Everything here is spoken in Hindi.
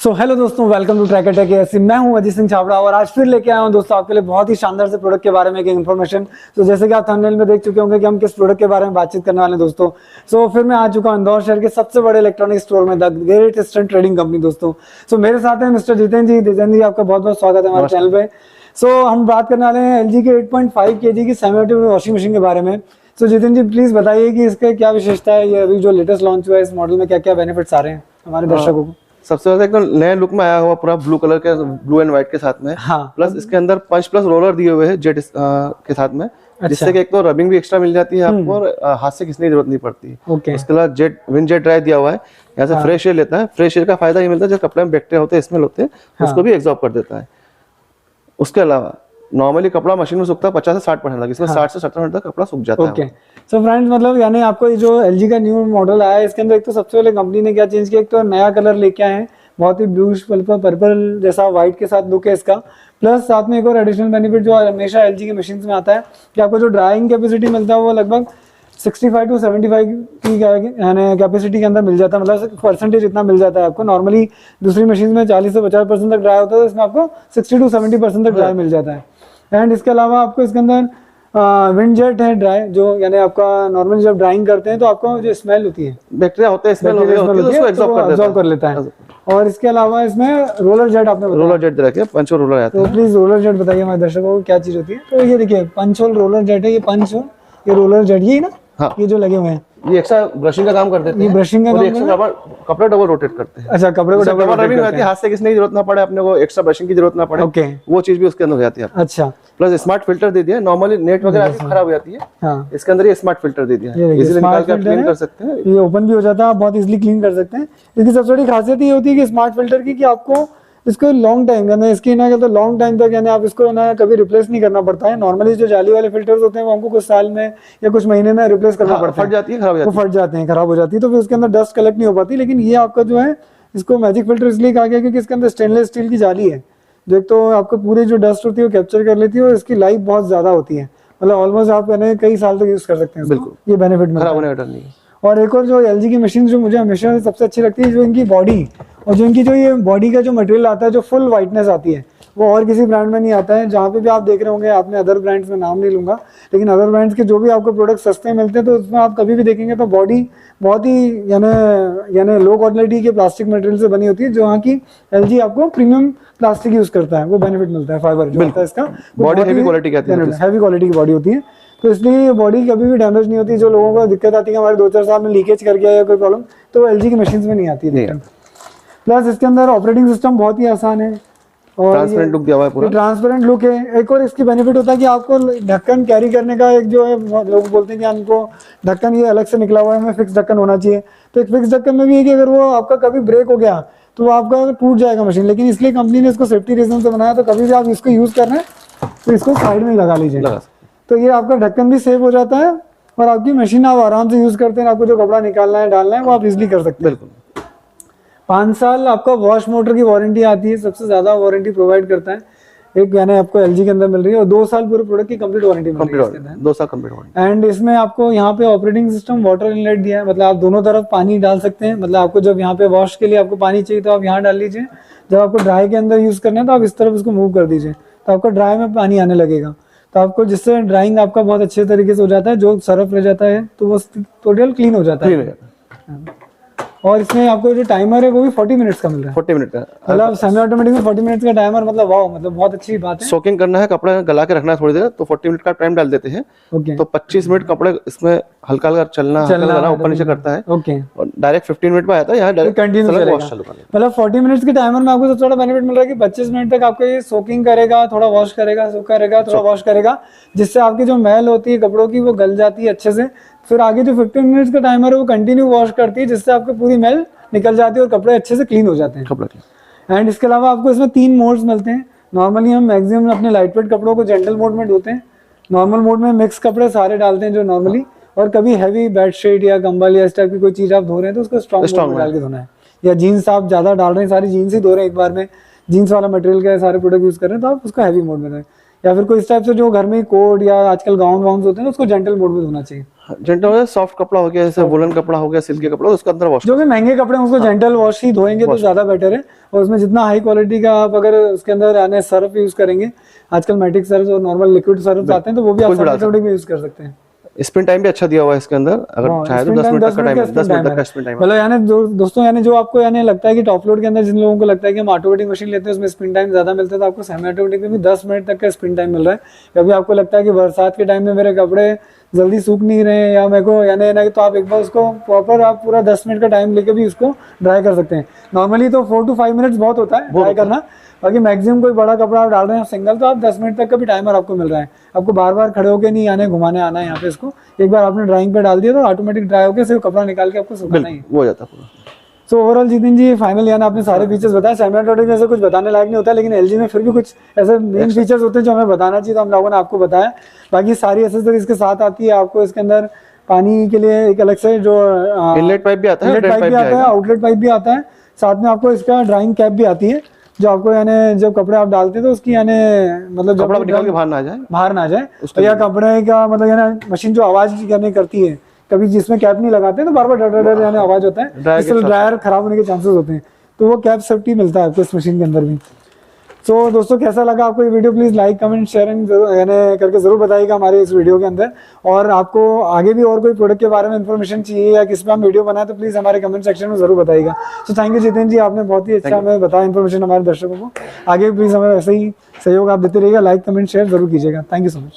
सो हेलो दोस्तों, welcome to tracker tech ASC. मैं हूं अजीत सिंह छाबड़ा और आज फिर लेके आया हूं दोस्तों आपके लिए बहुत ही शानदार से प्रोडक्ट के बारे में एक इन्फॉर्मेशन। तो जैसे कि आप थंबनेल में देख चुके होंगे कि हम किस प्रोडक्ट के बारे में बातचीत करने वाले हैं दोस्तों। सो फिर मैं आ चुका हूं इंदौर शहर के सबसे बड़े इलेक्ट्रॉनिक स्टोर में, the great eastern trading company दोस्तों। सो मेरे साथ हैं मिस्टर जितेंद्र जी, आपका बहुत बहुत स्वागत है हमारे चैनल पे। सो हम बात करने वाले हैं एलजी के 8.5 kg की सेमी ऑटोमेटिक वॉशिंग मशीन के बारे में। सो जितेंद्र जी प्लीज बताइए कि इसके क्या विशेषता है, ये अभी जो लेटेस्ट लॉन्च हुआ है इस मॉडल में क्या क्या बेनिफिट्स आ रहे हैं हमारे दर्शकों को। सबसे ज्यादा एकदम नए लुक में आया हुआ पूरा ब्लू कलर के, ब्लू एंड व्हाइट के साथ में। हाँ। प्लस इसके अंदर 5 प्लस रोलर दिए हुए हैं जेट के साथ में। अच्छा। जिससे कि एक तो रबिंग भी एक्स्ट्रा मिल जाती है आपको और हाथ से घिसने की जरूरत नहीं पड़ती। ओके। उसके बाद जेट विंड जेट ड्राई दिया हुआ है, यहाँ से फ्रेश एयर लेता है। फ्रेश एयर का फायदा ये मिलता है जो कपड़े में बैक्टीरिया होते हैं, स्मेल होते हैं, उसको भी एब्जॉर्ब कर देता है। उसके अलावा नॉर्मली कपड़ा मशीन में सूखता है 50 से 60% तक, इसमें 60 से 70% तक कपड़ा सूख जाता है। ओके। सो फ्रेंड्स, मतलब यानी आपको ये जो एलजी का न्यू मॉडल आया है इसके अंदर एक तो सबसे पहले कंपनी ने क्या चेंज किया, एक तो नया कलर लेके आए हैं, बहुत ही ब्लूइश पर्पल जैसा व्हाइट के साथ लुक है इसका। प्लस साथ में एक और एडिशनल बेनिफिट जो हमेशा एलजी के मशीन में आता है कि आपको जो ड्राइंग कैपेसिटी मिलता है वो लगभग 65 to 75 की कैपेसिटी के अंदर मिल जाता है, मतलब परसेंटेज इतना मिल जाता है आपको। नॉर्मली दूसरी मशीन में 40 से 50% तक ड्राई होता है, तो इसमें आपको 60 to 70% तक ड्राई मिल जाता है। एंड इसके अलावा आपको इसके अंदर विंड जेट है ड्राई, जो यानी आपका नॉर्मली जब ड्राइंग करते हैं तो आपको जो स्मेल होती है, बैक्टीरिया होते हैं, स्मेल होती है, उसको एब्जॉर्ब कर लेता है। और इसके अलावा इसमें रोलर जेट आपने बताया, रोलर जेट दे रखे हैं, पंच होल रोलर आता है। तो प्लीज रोलर जेट बताइए हमारे दर्शकों को क्या चीज होती है। तो ये देखिए पंच होल रोलर जेट है, ये पंच होल, ये रोलर जेट, ये ना। हाँ। ये जो लगे हुए हैं ये एक्स्ट्रा ब्रशिंग का काम कर देते हैं। ये ब्रशिंग का काम कपड़े डबल रोटेट करते हैं। अच्छा, कपड़े को डबल रबिंग होती है, हाथ से घिसने की जरूरत ना पड़े, अपने को एक्स्ट्रा ब्रशिंग की जरूरत ना पड़े। ओके। वो चीज भी उसके अंदर हो जाती है। अच्छा। प्लस स्मार्ट फिल्टर दे दिया, नॉर्मली नेट वगैरह खराब हो जाती है। हाँ। इसके अंदर ये स्मार्ट फिल्टर दे दिया है, इजीली निकाल के आप क्लीन कर सकते हैं। ये ओपन भी हो जाता है, आप बहुत इजीली क्लीन कर सकते हैं। इसकी सबसे बड़ी खासियत ये होती है कि स्मार्ट फिल्टर की कि आपको इसको लॉन्ग टाइम यानी इसकी ना कहते लॉन्ग टाइम तक यानी आप इसको ना कभी रिप्लेस नहीं करना पड़ता है। नॉर्मली जो जाली वाले फिल्टर्स होते हैं वो हमको कुछ साल में या कुछ महीने में रिप्लेस करना पड़ता है, फट जाती है, खराब हो जाती है, वो फट जाते हैं, खराब हो जाती है, तो फिर उसके अंदर डस्ट कलेक्ट नहीं हो पाती। लेकिन ये आपका जो है इसको मैजिक फिल्टर इसलिए कहा गया क्योंकि इसके अंदर स्टेनलेस स्टील की जाली है, जो एक तो आपको पूरी जो डस्ट होती है वो कैप्चर कर लेती है और इसकी लाइफ बहुत ज्यादा होती है, मतलब ऑलमोस्ट आप कई साल तक यूज कर सकते हैं। बिल्कुल, ये बेनिफिट मिलता है। और एक और जो एलजी की मशीन जो मुझे हमेशा सबसे अच्छी लगती है, जो इनकी बॉडी और जो इनकी जो ये बॉडी का जो मटेरियल आता है, जो फुल वाइटनेस आती है, वो और किसी ब्रांड में नहीं आता है। जहाँ पे भी आप देख रहे होंगे, आपने अदर ब्रांड्स में नाम नहीं लूंगा, लेकिन अदर ब्रांड्स के जो भी आपको प्रोडक्ट सस्ते मिलते हैं तो उसमें आप कभी भी देखेंगे तो बॉडी बहुत ही यानी लो क्वालिटी के प्लास्टिक मटेरियल से बनी होती है। जहाँ की एलजी आपको प्रीमियम प्लास्टिक यूज करता है, वो बेनिफिट मिलता है, फाइबर जो होता है इसका, बॉडी हैवी क्वालिटी की आती है, हैवी क्वालिटी की बॉडी होती है, तो इसलिए बॉडी कभी भी डैमेज नहीं होती। जो लोगों को दिक्कत आती है हमारे 2-4 साल में लीकेज कर गया या कोई प्रॉब्लम, तो वो एलजी की मशीन में नहीं आती है। प्लस इसके अंदर ऑपरेटिंग सिस्टम बहुत ही आसान है और ट्रांसपेरेंट लुक दिया हुआ है पूरा, ट्रांसपेरेंट लुक है। एक और इसकी बेनिफिट होता है कि आपको ढक्कन कैरी करने का एक जो है, लोग बोलते हैं कि हमको ढक्कन ये अलग से निकला हुआ है, हमें फिक्स ढक्कन होना चाहिए। तो एक फिक्स ढक्कन में भी है कि अगर वो आपका कभी ब्रेक हो गया तो वो आपका टूट जाएगा मशीन, लेकिन इसलिए कंपनी ने इसको सेफ्टी रीजन से बनाया। तो कभी भी आप इसको यूज कर रहे हैं तो इसको साइड में लगा लीजिए, तो ये आपका ढक्कन भी सेफ हो जाता है और आपकी मशीन आप आराम से यूज करते हैं। आपको जो कपड़ा निकालना है डालना है वो आप इजिली कर सकते हैं। बिल्कुल। 5 साल आपका वॉश मोटर की वारंटी आती है, सबसे ज्यादा वारंटी प्रोवाइड करता है एक, यानी आपको एलजी के अंदर मिल रही है, और 2 साल पूरे प्रोडक्ट की कंप्लीट वारंटी मिल रही है, 2 साल कंप्लीट वारंटी। एंड इसमें आपको यहाँ पे ऑपरेटिंग सिस्टम वाटर इनलेट दिया है, मतलब आप दोनों तरफ पानी डाल सकते हैं। मतलब आपको जब यहाँ पे वॉश के लिए आपको पानी चाहिए तो आप यहाँ डाल लीजिए, जब आपको ड्राई के अंदर यूज करना है तो आप इस तरफ इसको मूव कर दीजिए, तो आपको ड्राई में पानी आने लगेगा, तो आपको जिससे ड्राइंग आपका बहुत अच्छे तरीके से हो जाता है। जो सरफ रह जाता है तो वो टोटल क्लीन हो जाता है। और इसमें आपको जो टाइमर है वो भी 40 मिनट्स का मिल रहा है, 40 मिनट का, मतलब सेमी ऑटोमेटिक में 40 मिनट्स का टाइमर, मतलब वाओ, मतलब बहुत अच्छी बात है। सोकिंग करना है, कपड़ा गला के रखना है थोड़ी देर, तो 40 मिनट का टाइम डाल देते हैं। तो 25 मिनट कपड़े इसमें हल्का हल्का चलना ऊपर नीचे करता है। ओके। और डायरेक्ट 15 मिनट में आता है, यहाँ डायरेक्ट कंटिन्यू चलेगा। मतलब 40 मिनट्स के टाइमर में आपको सबसे बड़ा बेनिफिट मिल रहा है कि 25 मिनट तक आपको ये सोकिंग करेगा, थोड़ा वॉश करेगा, सोक करेगा, थोड़ा वॉश करेगा, जिससे आपकी जो मैल होती है कपड़ों की वो गल जाती है अच्छे से। फिर आगे जो 15 मिनट्स का टाइमर है वो कंटिन्यू वॉश करती है, जिससे आपकी पूरी मैल निकल जाती है और कपड़े अच्छे से क्लीन हो जाते हैं। एंड इसके अलावा आपको इसमें 3 मोड्स मिलते हैं। नॉर्मली हम मैक्सिमम अपने लाइट वेट कपड़ों को जेंटल मोड में धोते हैं, नॉर्मल मोड में मिक्स कपड़े सारे डालते हैं जो नॉर्मली, और कभी हैवी बेडशीट या कंबल या इस टाइप की कोई चीज आप धो रहे हैं तो उसको स्ट्रॉन्ग मोड में डाल के धोना है। या जीन्स आप ज्यादा डाल रहे हैं, सारी जीन्स ही धो रहे हैं एक बार में, जीन्स वाला मटेरियल का सारे प्रोडक्ट यूज कर रहे हैं, तो आप उसको हैवी मोड में धोएं। या फिर कोई इस टाइप से जो घर में कोट या आजकल गाउन वाउन होते हैं ना, उसको जेंटल मोड में धोना चाहिए? जेंटल हो, सॉफ्ट कपड़ा हो गया, जैसे वुलन कपड़ा हो गया, सिल्क के कपड़ा, उसके अंदर वॉश। जो भी महंगे कपड़े हैं उसको जेंटल वॉश ही धोएंगे तो ज्यादा बेटर है। और उसमें जितना हाई क्वालिटी का आप अगर उसके अंदर यानी सर्फ यूज करेंगे, आजकल मैटिक सर्फ और नॉर्मल लिक्विड सर्फ आते हैं, तो वो भी आप ऑटोमेटिक में यूज कर सकते हैं। स्पिन टाइम भी अच्छा दिया हुआ है इसके अंदर, अगर चाहे तो 10 मिनट का टाइम, 10 मिनट का स्पिन टाइम। मतलब यानी दोस्तों यानी जो आपको यानी लगता है कि टॉप लोड के अंदर जिन लोगों को लगता है कि हम ऑटोमेटिक मशीन लेते हैं उसमें स्पिन टाइम ज्यादा मिलता है, तो आपको सेमी ऑटोमेटिक में भी 10 मिनट तक का स्पिन टाइम मिल रहा है। कभी आपको लगता है कि बरसात के टाइम में मेरे कपड़े जल्दी सूख नहीं रहे या मेरे को यानी तो आप एक बार उसको प्रॉपर आप पूरा 10 मिनट का टाइम लेके भी उसको ड्राई कर सकते हैं। नॉर्मली तो 4 to 5 मिनट्स बहुत होता है ड्राई करना, बाकी मैक्सिमम कोई बड़ा कपड़ा आप डाल रहे हैं सिंगल, तो आप 10 मिनट तक का भी टाइमर आपको मिल रहा है। आपको बार बार खड़े होकर नहीं आने घुमाने आना है यहाँ पे, इसको एक बार आपने ड्राइंग पे डाल दिया तो ऑटोमेटिक ड्राई होकर सिर्फ कपड़ा निकाल के आपको सुखाना ही वो हो जाता पूरा। सो ओवरऑल जितिन जी फाइनल यानी आपने सारे फीचर्स बताए। सेमी ऑटोमेटिक में से कुछ बताने लायक नहीं होता, लेकिन एलजी में फिर भी कुछ ऐसे मेन फीचर्स होते हैं जो हमें बताना चाहिए, तो हम लोगों ने आपको बताया। बाकी सारी एसेसरीज इसके साथ आती है। आपको इसके अंदर पानी के लिए एक अलग से जो इनलेट पाइप भी आता है, इनलेट पाइप भी आता है, आउटलेट पाइप भी आता है, साथ में आपको इसका ड्राइंग कैप भी आती है, जो आपको यानी जब कपड़े आप डालते हैं तो उसकी यानी मतलब कपड़ा निकाल के बाहर ना आ जाए, तो या कपड़े का मतलब यानी मशीन जो आवाज यानी करती है, कभी जिसमें कैप नहीं लगाते तो बार बार डर डर यानी आवाज होता है, इससे ड्रायर खराब होने के चांसेस होते हैं, तो वो कैप सेफ्टी मिलता है आपको इस मशीन के अंदर भी। तो दोस्तों कैसा लगा आपको ये video, please like comment sharing यानी करके जरूर बताइएगा हमारे इस वीडियो के अंदर। और आपको आगे भी और कोई प्रोडक्ट के बारे में इन्फॉर्मेशन चाहिए या किस पे हम वीडियो बनाए तो प्लीज हमारे कमेंट सेक्शन में जरूर बताइएगा। तो थैंक यू जितेंद्र जी, आपने बहुत ही अच्छा हमें बताया इन्फॉर्मेशन हमारे दर्शकों को। आगे प्लीज हमें वैसे ही सहयोग आप देते रहिएगा, लाइक कमेंट शेयर जरूर कीजिएगा। Thank you so much.